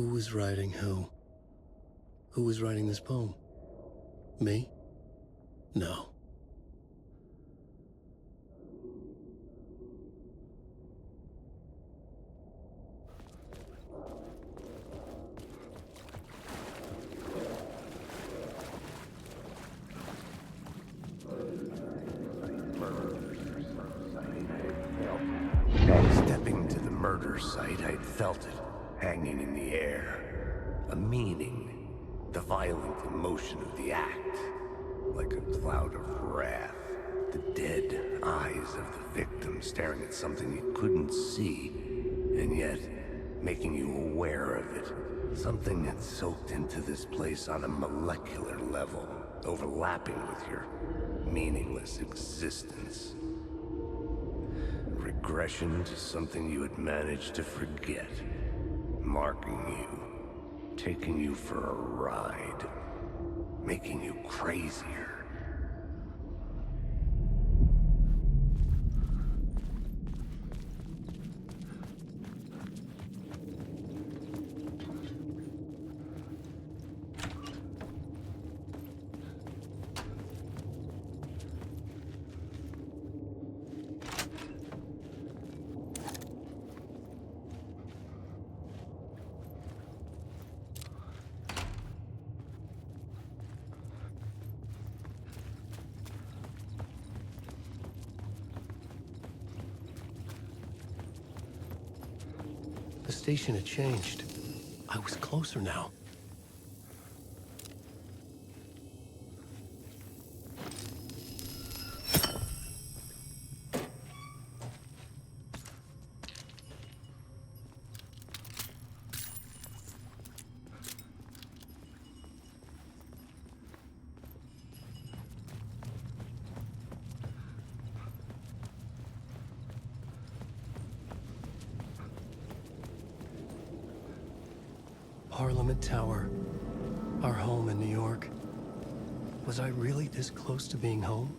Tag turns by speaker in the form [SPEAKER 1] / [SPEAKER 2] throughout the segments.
[SPEAKER 1] Who was writing who? Who was writing this poem? Me? No.
[SPEAKER 2] Stepping to the murder site, I'd felt it, hanging in the air. A meaning, the violent emotion of the act, like a cloud of wrath. The dead eyes of the victim staring at something you couldn't see, and yet making you aware of it. Something had soaked into this place on a molecular level, overlapping with your meaningless existence. Regression to something you had managed to forget. Marking you. Taking you for a ride. Making you crazier.
[SPEAKER 1] The station had changed. I was closer now. Parliament Tower, our home in New York. Was I really this close to being home?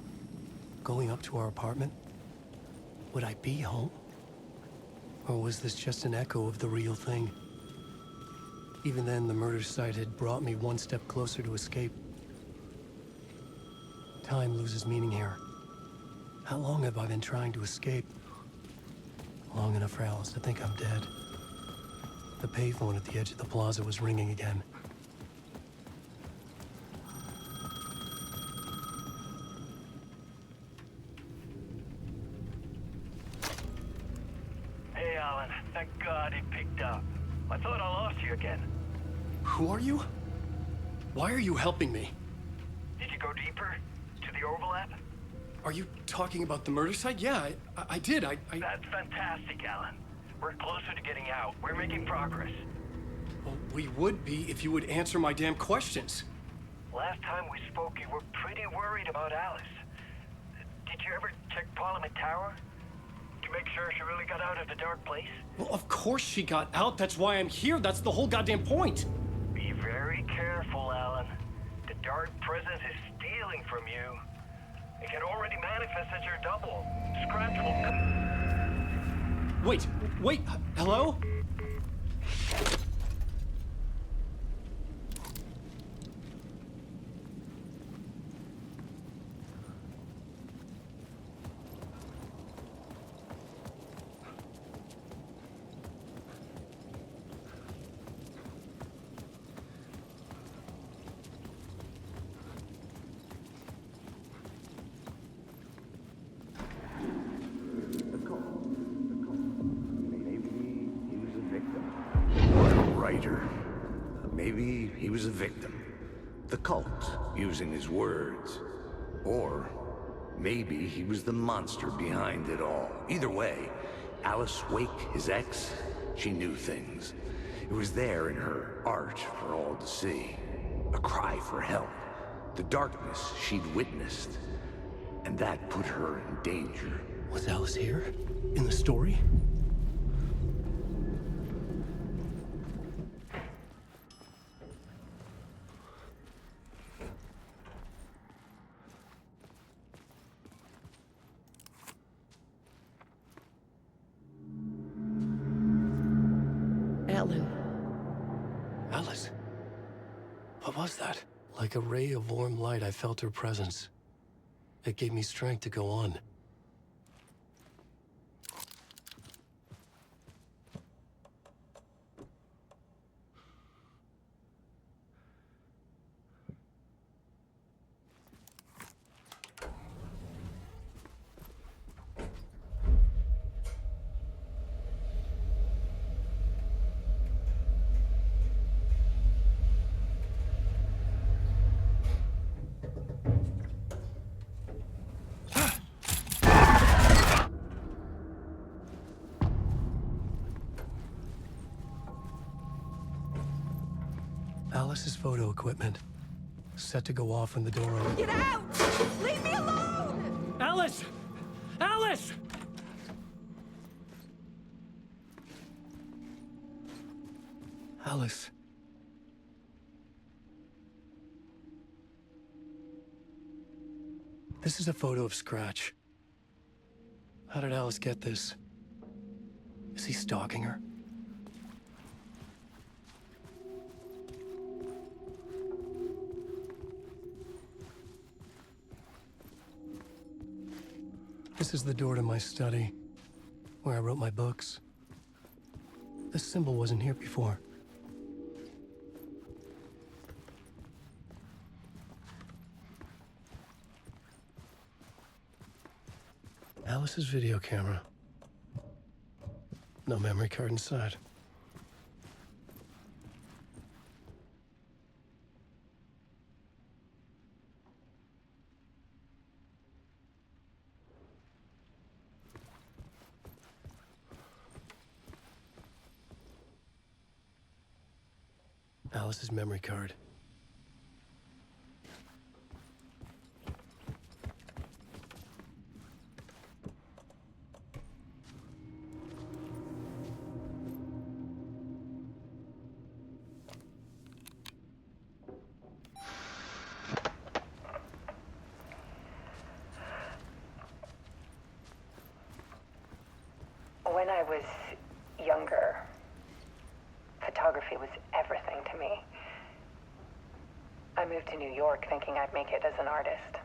[SPEAKER 1] Going up to our apartment? Would I be home? Or was this just an echo of the real thing? Even then, the murder site had brought me one step closer to escape. Time loses meaning here. How long have I been trying to escape? Long enough for Alice to think I'm dead. The payphone at the edge of the plaza was ringing again.
[SPEAKER 3] Hey, Alan. Thank God it picked up. I thought I lost you again.
[SPEAKER 1] Who are you? Why are you helping me?
[SPEAKER 3] Did you go deeper? To the overlap?
[SPEAKER 1] Are you talking about the murder site? Yeah, I did.
[SPEAKER 3] That's fantastic, Alan. We're closer to getting out. We're making progress.
[SPEAKER 1] Well, we would be if you would answer my damn questions.
[SPEAKER 3] Last time we spoke, you were pretty worried about Alice. Did you ever check Parliament Tower? To make sure she really got out of the dark place?
[SPEAKER 1] Well, of course she got out. That's why I'm here. That's the whole goddamn point.
[SPEAKER 3] Be very careful, Alan. The dark presence is stealing from you. It can already manifest as your double. Scratch will...
[SPEAKER 1] Wait, hello?
[SPEAKER 2] Maybe he was a victim. The cult, using his words. Or maybe he was the monster behind it all. Either way, Alice Wake, his ex, she knew things. It was there in her art for all to see. A cry for help. The darkness she'd witnessed. And that put her in danger.
[SPEAKER 1] Was Alice here? In the story?
[SPEAKER 4] Alan,
[SPEAKER 1] was that? Like a ray of warm light, I felt her presence. It gave me strength to go on. Alice's photo equipment. Set to go off when the door opens.
[SPEAKER 4] Get out! Leave me alone!
[SPEAKER 1] Alice! Alice! Alice. This is a photo of Scratch. How did Alice get this? Is he stalking her? This is the door to my study, where I wrote my books. This symbol wasn't here before. Alice's video camera. No memory card inside. Alice's memory card.
[SPEAKER 5] When I was younger, photography was everything to me. I moved to New York thinking I'd make it as an artist.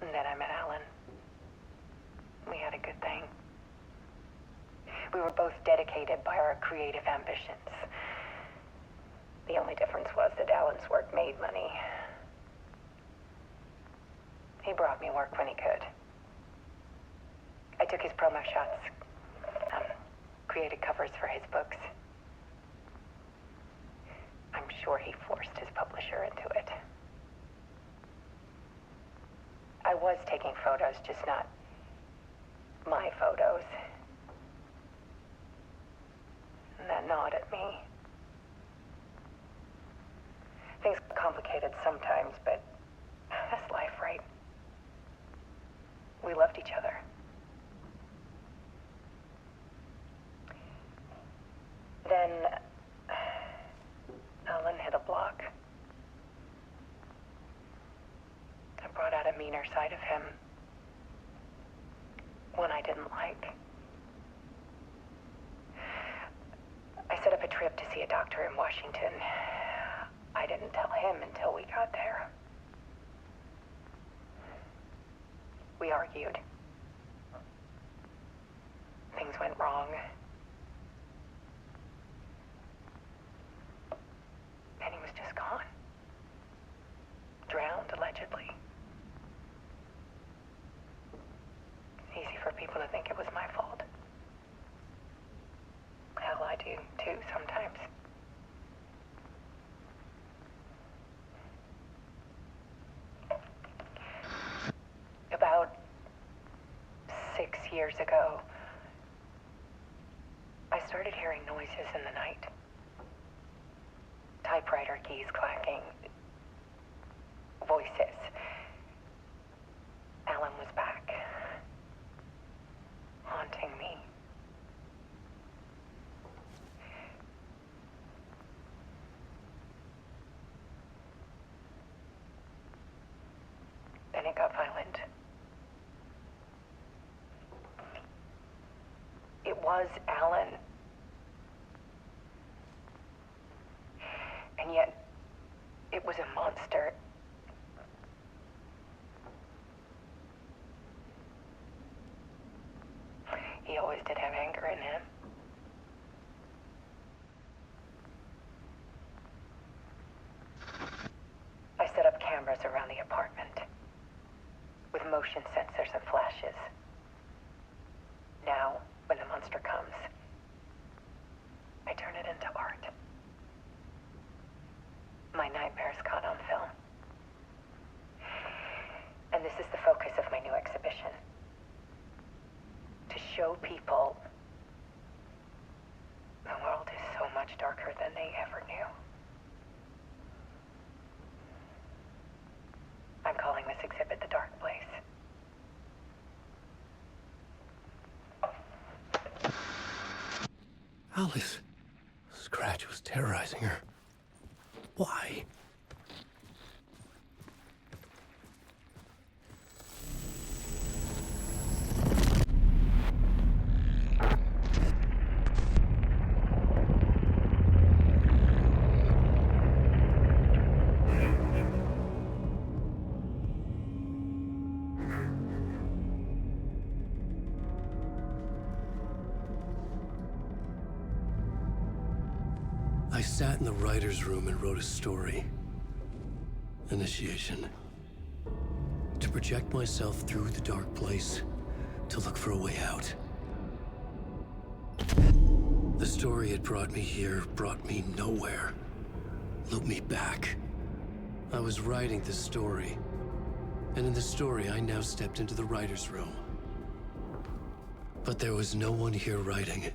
[SPEAKER 5] And then I met Alan. We had a good thing. We were both dedicated by our creative ambitions. The only difference was that Alan's work made money. He brought me work when he could. I took his promo shots, created covers for his books. I'm sure he forced his publisher into it. I was taking photos, just not my photos. And that gnawed at me. Things get complicated sometimes, but that's life, right? We loved each other. Then Alan hit a block. I brought out a meaner side of him. One I didn't like. I set up a trip to see a doctor in Washington. I didn't tell him until we got there. We argued. Things went wrong. And he was just gone. Drowned, allegedly. Easy for people to think it was my fault. Hell, I do too sometimes. About 6 years ago, I started hearing noises in the night. Typewriter keys clacking. Voices. Alan was back. Haunting me. Then it got violent. It was Alan. and yet it was a monster. He always did have anger in him. I set up cameras around the apartment with motion sensors and flashes. Now, when the monster comes, I turn it into art. My nightmares caught on film. And this is the focus of my new exhibition. To show people the world is so much darker than they ever knew. I'm calling this exhibit The Dark Place.
[SPEAKER 1] Alice. Scratch was terrorizing her. Why? I sat in the writer's room and wrote a story. Initiation. To project myself through the dark place, to look for a way out. The story had brought me here, brought me nowhere. Looped me back. I was writing the story. And in the story, I now stepped into the writer's room. But there was no one here writing it.